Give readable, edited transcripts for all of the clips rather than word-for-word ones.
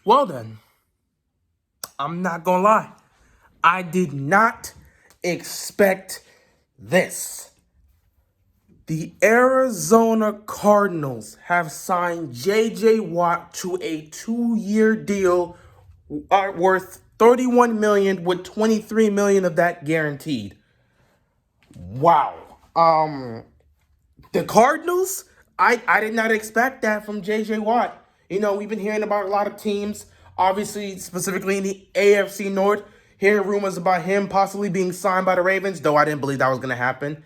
Well then, I'm not gonna lie. I did not expect this. The Arizona Cardinals have signed J.J. Watt to a 2-year deal worth $31 million with $23 million of that guaranteed. Wow. The Cardinals, I did not expect that from J.J. Watt. We've been hearing about a lot of teams, obviously, specifically in the AFC North, hearing rumors about him possibly being signed by the Ravens, though I didn't believe that was going to happen.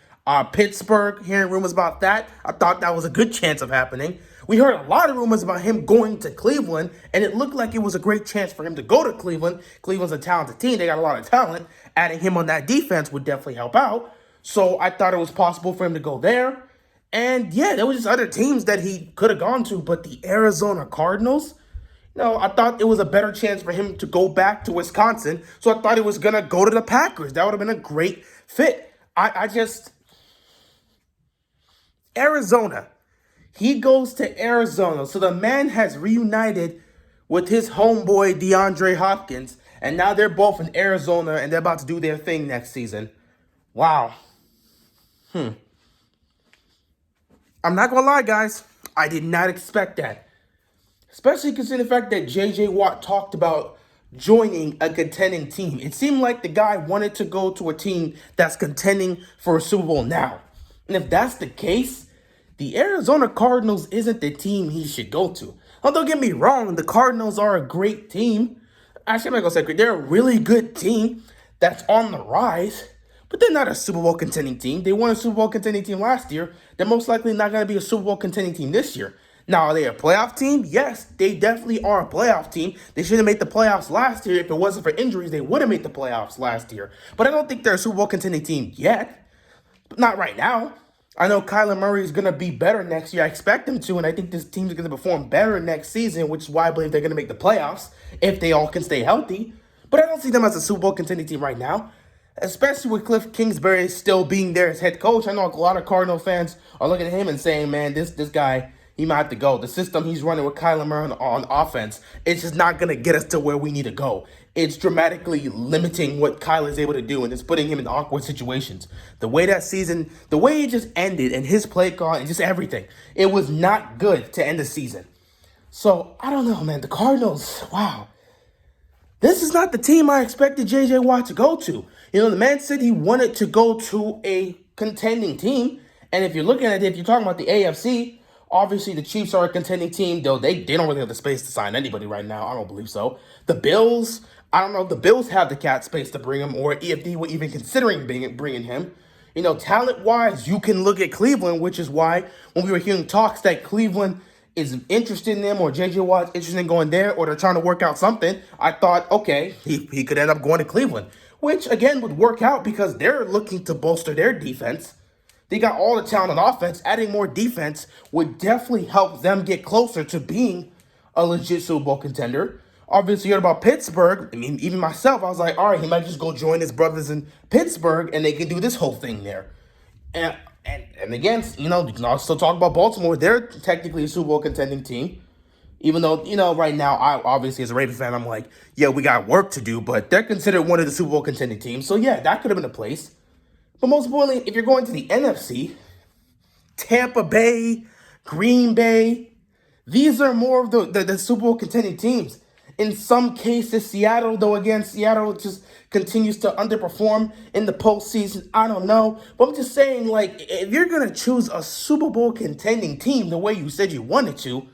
Pittsburgh, hearing rumors about that. I thought that was a good chance of happening. We heard a lot of rumors about him going to Cleveland, and it looked like it was a great chance for him to go to Cleveland. Cleveland's a talented team. They got a lot of talent. Adding him on that defense would definitely help out. So I thought it was possible for him to go there. And yeah, there was just other teams that he could have gone to, but the Arizona Cardinals, I thought it was a better chance for him to go back to Wisconsin. So I thought he was gonna go to the Packers. That would have been a great fit. I just Arizona. He goes to Arizona. So the man has reunited with his homeboy DeAndre Hopkins, and now they're both in Arizona and they're about to do their thing next season. Wow. I'm not gonna lie, guys. I did not expect that. Especially considering the fact that J.J. Watt talked about joining a contending team. It seemed like the guy wanted to go to a team that's contending for a Super Bowl now. And if that's the case, the Arizona Cardinals isn't the team he should go to. Now, don't get me wrong, the Cardinals are a great team. Actually, I'm not gonna say great. They're a really good team that's on the rise. But they're not a Super Bowl contending team. They won a Super Bowl contending team last year. They're most likely not going to be a Super Bowl contending team this year. Now, are they a playoff team? Yes, they definitely are a playoff team. They should have made the playoffs last year. If it wasn't for injuries, they would have made the playoffs last year. But I don't think they're a Super Bowl contending team yet. Not right now. I know Kyler Murray is going to be better next year. I expect him to, and I think this team is going to perform better next season, which is why I believe they're going to make the playoffs if they all can stay healthy. But I don't see them as a Super Bowl contending team right now, especially with Cliff Kingsbury still being there as head coach. I know a lot of Cardinal fans are looking at him and saying, man, this guy, he might have to go. The system he's running with Kyler Murray on offense, it's just not going to get us to where we need to go. It's dramatically limiting what Kyler's able to do, and it's putting him in awkward situations. The way that season, the way it just ended, and his play call, and just everything, it was not good to end the season. So, I don't know, man. The Cardinals, wow. This is not the team I expected J.J. Watt to go to. The man said he wanted to go to a contending team. And if you're looking at it, if you're talking about the AFC, obviously the Chiefs are a contending team, though they don't really have the space to sign anybody right now. I don't believe so. The Bills, I don't know if the Bills have the cap space to bring him, or if they were even considering bringing him. Talent-wise, you can look at Cleveland, which is why when we were hearing talks that Cleveland is interested in them, or J.J. Watt's interested in going there, or they're trying to work out something, I thought, okay, he could end up going to Cleveland, which, again, would work out because they're looking to bolster their defense. They got all the talent on offense. Adding more defense would definitely help them get closer to being a legit Super Bowl contender. Obviously, you heard about Pittsburgh. I mean, even myself, I was like, all right, he might just go join his brothers in Pittsburgh, and they can do this whole thing there. And again, you can also talk about Baltimore. They're technically a Super Bowl contending team. Even though, right now, I obviously, as a Ravens fan, I'm like, yeah, we got work to do. But they're considered one of the Super Bowl contending teams. So, yeah, that could have been a place. But most importantly, if you're going to the NFC, Tampa Bay, Green Bay, these are more of the Super Bowl contending teams. In some cases, Seattle, though, again, Seattle just continues to underperform in the postseason. I don't know. But I'm just saying, if you're going to choose a Super Bowl contending team the way you said you wanted to,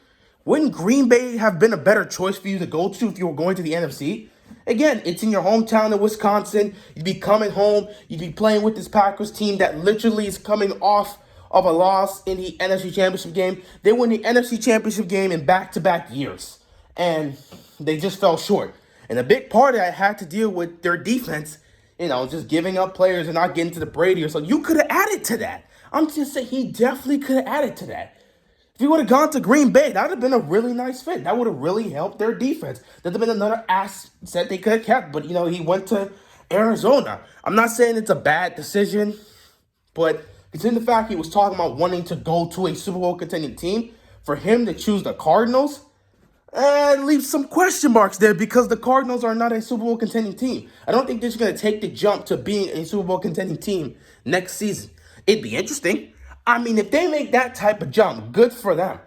wouldn't Green Bay have been a better choice for you to go to if you were going to the NFC? Again, it's in your hometown of Wisconsin. You'd be coming home. You'd be playing with this Packers team that literally is coming off of a loss in the NFC Championship game. They won the NFC Championship game in back-to-back years, and they just fell short. And a big part of that had to deal with their defense, just giving up players and not getting to the Brady or so. You could have added to that. I'm just saying he definitely could have added to that. If he would have gone to Green Bay, that would have been a really nice fit. That would have really helped their defense. That would have been another asset they could have kept. But, he went to Arizona. I'm not saying it's a bad decision, but considering the fact he was talking about wanting to go to a Super Bowl contending team, for him to choose the Cardinals, and leave some question marks there because the Cardinals are not a Super Bowl contending team. I don't think they're just going to take the jump to being a Super Bowl contending team next season. It'd be interesting. I mean, if they make that type of jump, good for them.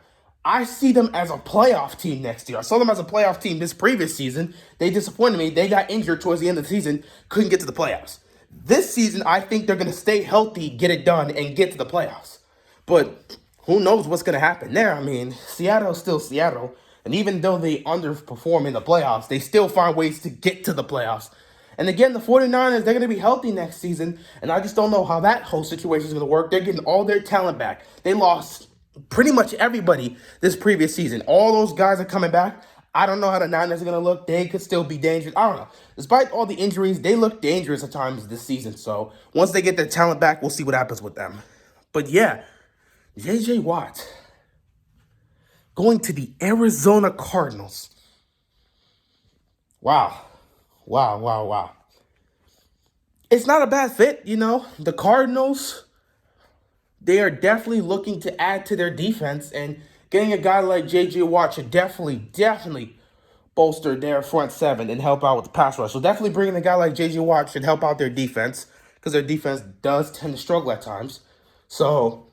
I see them as a playoff team next year. I saw them as a playoff team this previous season. They disappointed me. They got injured towards the end of the season, couldn't get to the playoffs. This season, I think they're going to stay healthy, get it done, and get to the playoffs. But who knows what's going to happen there? I mean, Seattle's still Seattle. And even though they underperform in the playoffs, they still find ways to get to the playoffs. And again, the 49ers, they're going to be healthy next season. And I just don't know how that whole situation is going to work. They're getting all their talent back. They lost pretty much everybody this previous season. All those guys are coming back. I don't know how the Niners are going to look. They could still be dangerous. I don't know. Despite all the injuries, they look dangerous at times this season. So once they get their talent back, we'll see what happens with them. But yeah, J.J. Watt going to the Arizona Cardinals. Wow. Wow, wow, wow. It's not a bad fit, you know. The Cardinals, they are definitely looking to add to their defense, and getting a guy like J.J. Watt should definitely bolster their front seven and help out with the pass rush. So definitely bringing a guy like J.J. Watt should help out their defense because their defense does tend to struggle at times. So,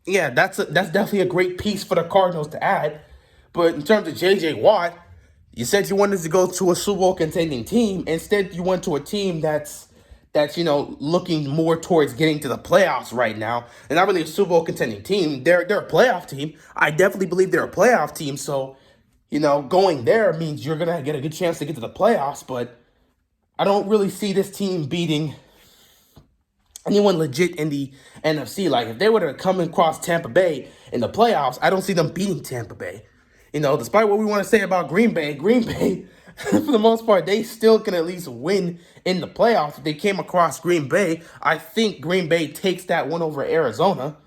yeah, that's definitely a great piece for the Cardinals to add. But in terms of J.J. Watt, you said you wanted to go to a Super Bowl contending team. Instead, you went to a team that's looking more towards getting to the playoffs right now. They're not really a Super Bowl contending team. They're a playoff team. I definitely believe they're a playoff team. So, going there means you're gonna get a good chance to get to the playoffs. But I don't really see this team beating anyone legit in the NFC. Like, if they were to come across Tampa Bay in the playoffs, I don't see them beating Tampa Bay. Despite what we want to say about Green Bay, for the most part, they still can at least win in the playoffs. If they came across Green Bay, I think Green Bay takes that one over Arizona.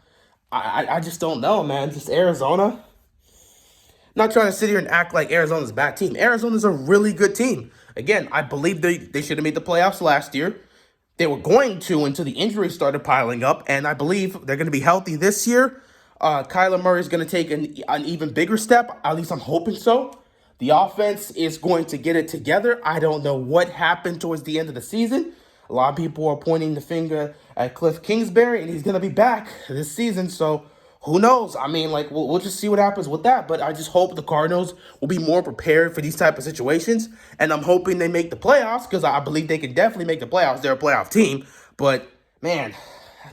I just don't know, man. Just Arizona. Not trying to sit here and act like Arizona's a bad team. Arizona's a really good team. Again, I believe they should have made the playoffs last year. They were going to until the injuries started piling up, and I believe they're going to be healthy this year. Kyler Murray is going to take an even bigger step. At least I'm hoping so. The offense is going to get it together. I don't know what happened towards the end of the season. A lot of people are pointing the finger at Cliff Kingsbury, and he's going to be back this season. So who knows? I mean, we'll just see what happens with that. But I just hope the Cardinals will be more prepared for these type of situations. And I'm hoping they make the playoffs because I believe they can definitely make the playoffs. They're a playoff team. But, man,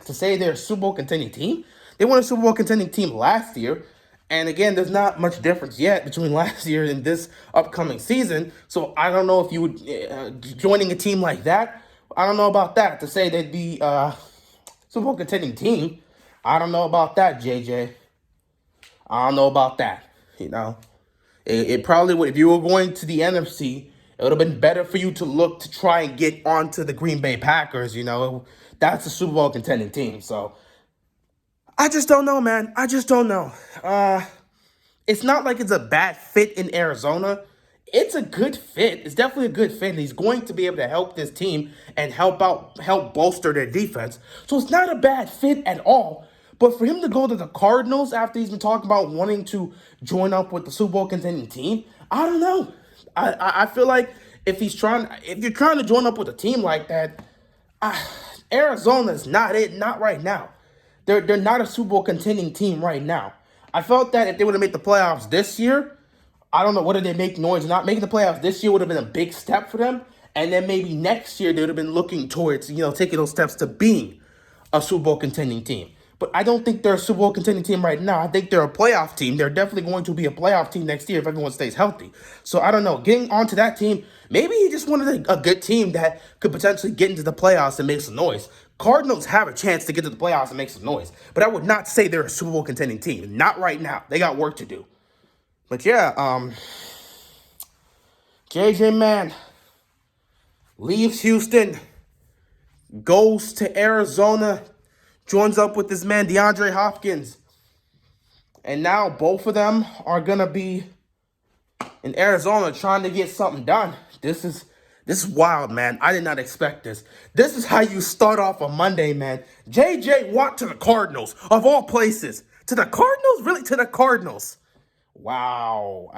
to say they're a Super Bowl contending team, they won a Super Bowl contending team last year. And again, there's not much difference yet between last year and this upcoming season. So I don't know if you would, joining a team like that, I don't know about that. To say they'd be Super Bowl contending team, I don't know about that, JJ. I don't know about that. It probably would, if you were going to the NFC, it would have been better for you to look to try and get onto the Green Bay Packers. That's a Super Bowl contending team. So I just don't know, man. I just don't know. It's not like it's a bad fit in Arizona. It's a good fit. It's definitely a good fit. And he's going to be able to help this team and help bolster their defense. So it's not a bad fit at all. But for him to go to the Cardinals after he's been talking about wanting to join up with the Super Bowl contending team, I don't know. I feel like if you're trying to join up with a team like that, Arizona's not it. Not right now. They're not a Super Bowl contending team right now. I felt that if they would have made the playoffs this year, I don't know, what did they make noise? Not making the playoffs this year would have been a big step for them. And then maybe next year they would have been looking towards, taking those steps to being a Super Bowl contending team. But I don't think they're a Super Bowl contending team right now. I think they're a playoff team. They're definitely going to be a playoff team next year if everyone stays healthy. So I don't know. Getting onto that team, maybe he just wanted a good team that could potentially get into the playoffs and make some noise. Cardinals have a chance to get to the playoffs and make some noise. But I would not say they're a Super Bowl contending team. Not right now. They got work to do. But yeah, JJ, man, leaves Houston, goes to Arizona, joins up with this man, DeAndre Hopkins. And now both of them are going to be in Arizona trying to get something done. This is wild, man. I did not expect this. This is how you start off a Monday, man. J.J. Watt to the Cardinals, of all places. To the Cardinals? Really? To the Cardinals. Wow.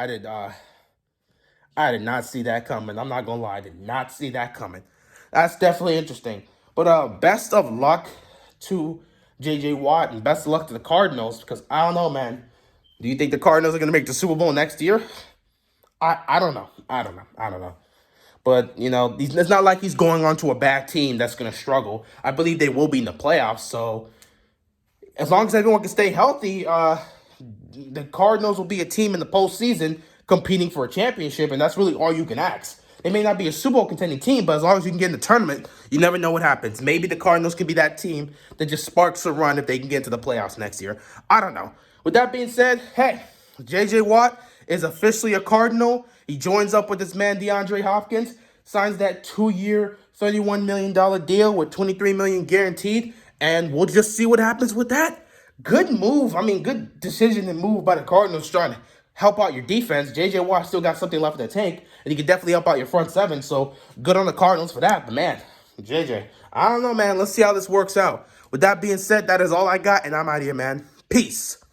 I did not see that coming. I'm not gonna lie, I did not see that coming. That's definitely interesting. But best of luck to JJ Watt and best of luck to the Cardinals because I don't know, man. Do you think the Cardinals are gonna make the Super Bowl next year? I don't know. I don't know. But, it's not like he's going on to a bad team that's going to struggle. I believe they will be in the playoffs. So, as long as everyone can stay healthy, the Cardinals will be a team in the postseason competing for a championship. And that's really all you can ask. They may not be a Super Bowl contending team, but as long as you can get in the tournament, you never know what happens. Maybe the Cardinals can be that team that just sparks a run if they can get into the playoffs next year. I don't know. With that being said, hey, J.J. Watt is officially a Cardinal. He joins up with this man, DeAndre Hopkins, signs that 2-year, $31 million deal with $23 million guaranteed, and we'll just see what happens with that. Good move. I mean, good decision and move by the Cardinals trying to help out your defense. J.J. Watt still got something left in the tank, and he can definitely help out your front seven, so good on the Cardinals for that. But, man, J.J., I don't know, man. Let's see how this works out. With that being said, that is all I got, and I'm out of here, man. Peace.